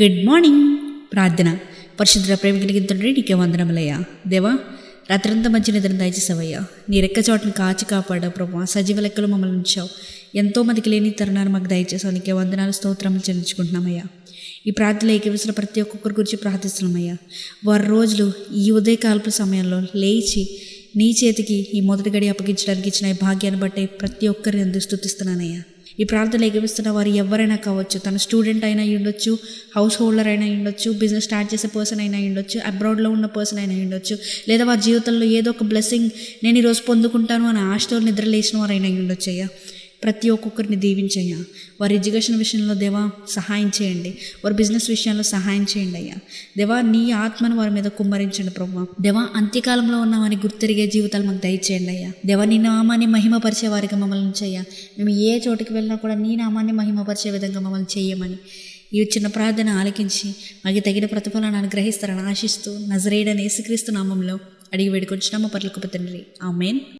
Good morning. ప్రార్థన. పరిశుద్ధ ప్రేమ కలిగిన తండ్రి, నీకే వందనములయ్యా. దేవా, రాత్రంతా మంచి నిద్రను దయచేసావయ్యా. నీ రెక్క చోటును కాచి కాపాడావు ప్రభా. సజీవ లెక్కలు మమ్మల్ని ఉంచావు. ఎంతోమందికి లేని తరుణాన్ని మాకు దయచేసావు. నీకే వందనాలు, స్తోత్రములు చెల్లించుకుంటున్నామయ్యా. ఈ ప్రార్థనలో ఏకీవిస్తున్న ప్రతి ఒక్కొక్కరి గురించి ప్రార్థిస్తున్నామయ్యా. వారి రోజులు ఈ ఉదయకాలపు సమయంలో లేచి నీ చేతికి ఈ మొదటి గడి అప్పగించడానికి ఇచ్చిన ఈ భాగ్యాన్ని బట్టి ప్రతి ఒక్కరిని అందుకు స్తుతిస్తున్నానయ్యా. ఈ ప్రార్థనలు ఏకీవిస్తున్న వారు ఎవరైనా కావచ్చు, తన స్టూడెంట్ అయినా ఉండొచ్చు, హౌస్ హోల్డర్ అయినా ఉండొచ్చు, బిజినెస్ స్టార్ట్ చేసే పర్సన్ అయినా ఉండొచ్చు, అబ్రాడ్లో ఉన్న పర్సన్ అయినా ఉండొచ్చు, లేదా వారి జీవితంలో ఏదో ఒక బ్లెస్సింగ్ నేను ఈరోజు పొందుకుంటాను అని ఆశతో నిద్ర లేచిన వారైనా ఉండొచ్చు అయ్యా. ప్రతి ఒక్కొక్కరిని దీవించయ్యా. వారి ఎడ్యుకేషన్ విషయంలో దేవా సహాయం చేయండి. వారి బిజినెస్ విషయంలో సహాయం చేయండి అయ్యా. దేవా, నీ ఆత్మను వారి మీద కుమ్మరించండి ప్రభా. దేవా, అంత్యకాలంలో ఉన్నామని గుర్తిరిగే జీవితాలు మాకు దయచేయండి అయ్యా. దేవా, నీ నామాన్ని మహిమపరిచే వారికి మమ్మల్ని ఉంచయ్యా. మేము ఏ చోటుకి వెళ్ళినా కూడా నీ నామాన్ని మహిమపరిచే విధంగా మమ్మల్ని చేయమని ఈ చిన్న ప్రార్థన ఆలకించి మాకు తగిన ప్రతిఫలాన్ని అనుగ్రహిస్తారని ఆశిస్తూ నజరేయుడైన యేసుక్రీస్తు నామంలో అడిగి వేడుకొంచున్నాము పరలోకపు తండ్రి. ఆమేన్.